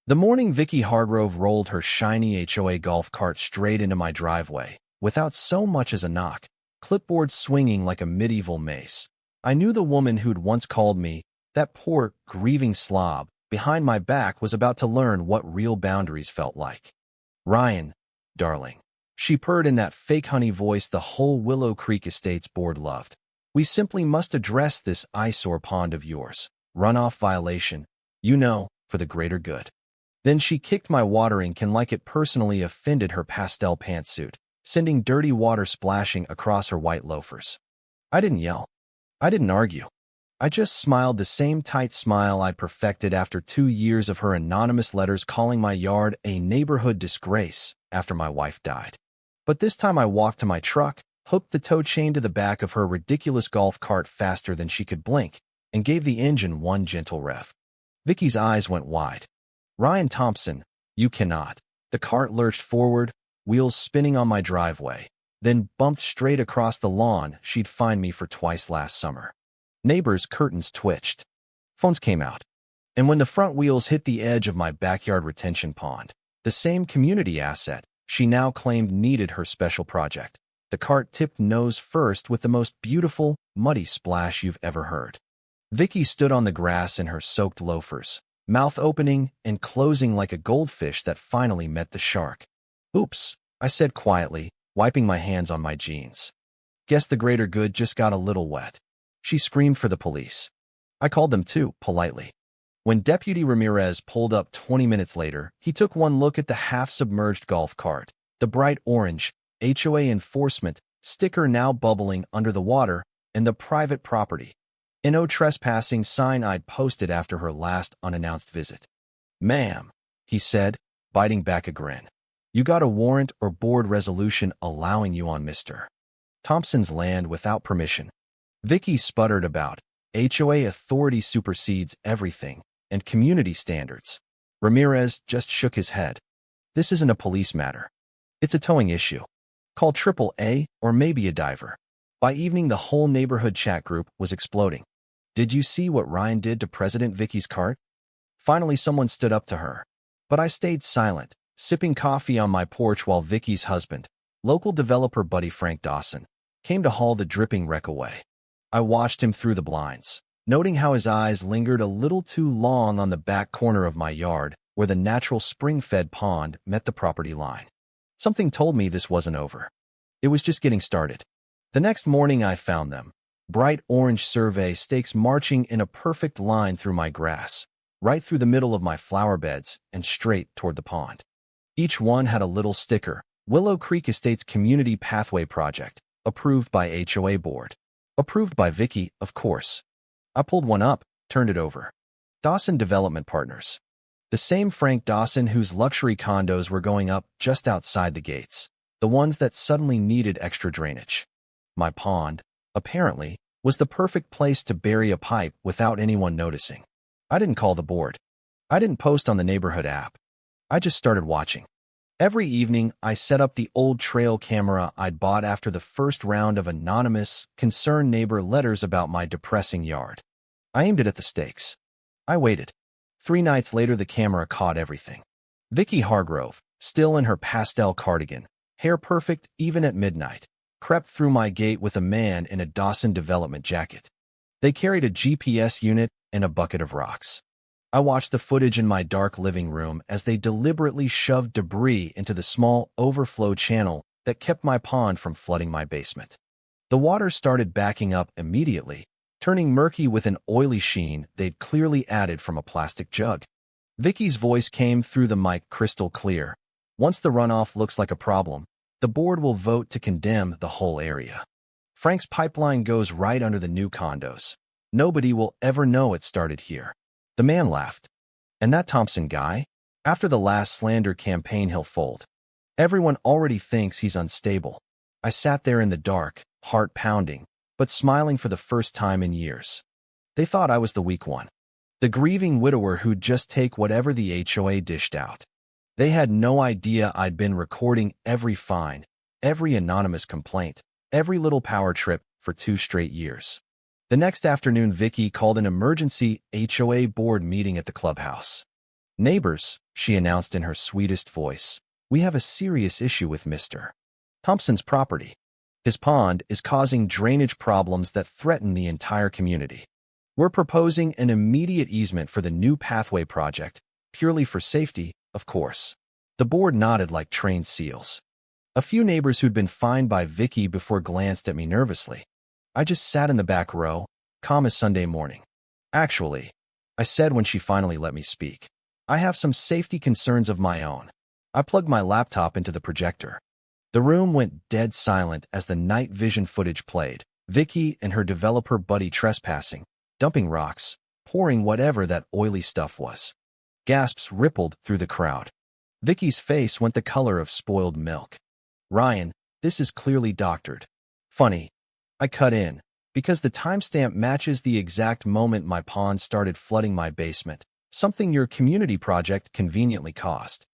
The morning Vicky Hargrove rolled her shiny HOA golf cart straight into my driveway, without so much as a knock, clipboard swinging like a medieval mace. I knew the woman who'd once called me, that poor, grieving slob, behind my back was about to learn what real boundaries felt like. "Ryan, darling," she purred in that fake honey voice the whole Willow Creek Estates board loved. "We simply must address this eyesore pond of yours. Runoff violation, for the greater good." Then she kicked my watering can like it personally offended her pastel pantsuit, sending dirty water splashing across her white loafers. I didn't yell. I didn't argue. I just smiled the same tight smile I perfected after 2 years of her anonymous letters calling my yard a neighborhood disgrace after my wife died. But this time I walked to my truck, hooked the tow chain to the back of her ridiculous golf cart faster than she could blink, and gave the engine one gentle rev. Vicky's eyes went wide. "Ryan Thompson, you cannot." The cart lurched forward, wheels spinning on my driveway, then bumped straight across the lawn she'd fined me for twice last summer. Neighbors' curtains twitched. Phones came out. And when the front wheels hit the edge of my backyard retention pond, the same community asset she now claimed needed her special project, the cart tipped nose first with the most beautiful, muddy splash you've ever heard. Vicky stood on the grass in her soaked loafers, mouth opening and closing like a goldfish that finally met the shark. "Oops," I said quietly, wiping my hands on my jeans. "Guess the greater good just got a little wet." She screamed for the police. I called them too, politely. When Deputy Ramirez pulled up 20 minutes later, he took one look at the half-submerged golf cart, the bright orange HOA enforcement sticker now bubbling under the water, and the private property "No trespassing" sign I'd posted after her last unannounced visit. "Ma'am," he said, biting back a grin, "you got a warrant or board resolution allowing you on Mr. Thompson's land without permission." Vicky sputtered about HOA authority supersedes everything and community standards. Ramirez just shook his head. "This isn't a police matter. It's a towing issue. Call AAA or maybe a diver." By evening, the whole neighborhood chat group was exploding. "Did you see what Ryan did to President Vicky's cart?" Finally, someone stood up to her. But I stayed silent, sipping coffee on my porch while Vicky's husband, local developer buddy Frank Dawson, came to haul the dripping wreck away. I watched him through the blinds, noting how his eyes lingered a little too long on the back corner of my yard, where the natural spring-fed pond met the property line. Something told me this wasn't over. It was just getting started. The next morning I found them, bright orange survey stakes marching in a perfect line through my grass, right through the middle of my flower beds and straight toward the pond. Each one had a little sticker, "Willow Creek Estates Community Pathway Project, approved by HOA Board." Approved by Vicky, of course. I pulled one up, turned it over. Dawson Development Partners. The same Frank Dawson whose luxury condos were going up just outside the gates. The ones that suddenly needed extra drainage. My pond, apparently, was the perfect place to bury a pipe without anyone noticing. I didn't call the board. I didn't post on the neighborhood app. I just started watching. Every evening, I set up the old trail camera I'd bought after the first round of anonymous, concerned neighbor letters about my depressing yard. I aimed it at the stakes. I waited. 3 nights later, the camera caught everything. Vicky Hargrove, still in her pastel cardigan, hair perfect even at midnight, crept through my gate with a man in a Dawson Development jacket. They carried a GPS unit and a bucket of rocks. I watched the footage in my dark living room as they deliberately shoved debris into the small overflow channel that kept my pond from flooding my basement. The water started backing up immediately, turning murky with an oily sheen they'd clearly added from a plastic jug. Vicky's voice came through the mic crystal clear. "Once the runoff looks like a problem, the board will vote to condemn the whole area. Frank's pipeline goes right under the new condos. Nobody will ever know it started here." The man laughed. "And that Thompson guy? After the last slander campaign, he'll fold. Everyone already thinks he's unstable." I sat there in the dark, heart pounding, but smiling for the first time in years. They thought I was the weak one, the grieving widower who'd just take whatever the HOA dished out. They had no idea I'd been recording every fine, every anonymous complaint, every little power trip for 2 straight years. The next afternoon, Vicky called an emergency HOA board meeting at the clubhouse. "Neighbors," she announced in her sweetest voice. "We have a serious issue with Mr. Thompson's property. His pond is causing drainage problems that threaten the entire community. We're proposing an immediate easement for the new pathway project, purely for safety, of course." The board nodded like trained seals. A few neighbors who'd been fined by Vicky before glanced at me nervously. I just sat in the back row, calm as Sunday morning. "Actually," I said when she finally let me speak, "I have some safety concerns of my own." I plugged my laptop into the projector. The room went dead silent as the night vision footage played. Vicky and her developer buddy trespassing, dumping rocks, pouring whatever that oily stuff was. Gasps rippled through the crowd. Vicky's face went the color of spoiled milk. "Ryan, this is clearly doctored." "Funny," I cut in, "because the timestamp matches the exact moment my pond started flooding my basement, something your community project conveniently caused."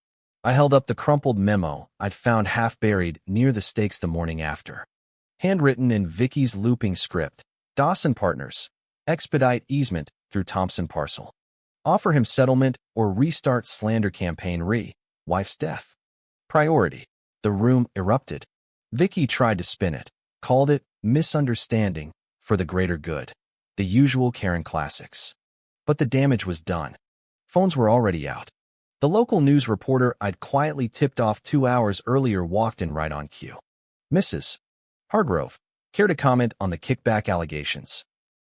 I held up the crumpled memo I'd found half buried near the stakes the morning after. Handwritten in Vicky's looping script, "Dawson Partners. Expedite easement through Thompson parcel. Offer him settlement or restart slander campaign wife's death. Priority." The room erupted. Vicky tried to spin it, called it misunderstanding for the greater good. The usual Karen classics. But the damage was done. Phones were already out. The local news reporter I'd quietly tipped off 2 hours earlier walked in right on cue. "Mrs. Hargrove, care to comment on the kickback allegations?"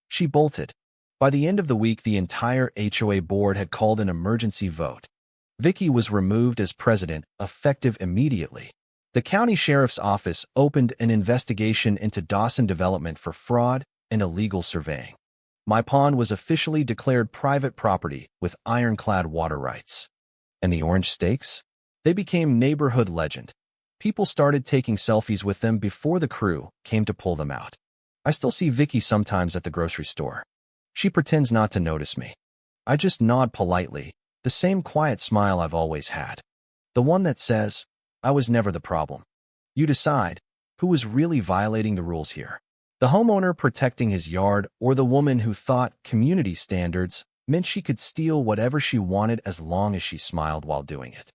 She bolted. By the end of the week, the entire HOA board had called an emergency vote. Vicky was removed as president, effective immediately. The county sheriff's office opened an investigation into Dawson Development for fraud and illegal surveying. My pond was officially declared private property with ironclad water rights. And the orange stakes? They became neighborhood legend. People started taking selfies with them before the crew came to pull them out. I still see Vicky sometimes at the grocery store. She pretends not to notice me. I just nod politely, the same quiet smile I've always had. The one that says, "I was never the problem." You decide, who was really violating the rules here? The homeowner protecting his yard, or the woman who thought community standards meant she could steal whatever she wanted as long as she smiled while doing it?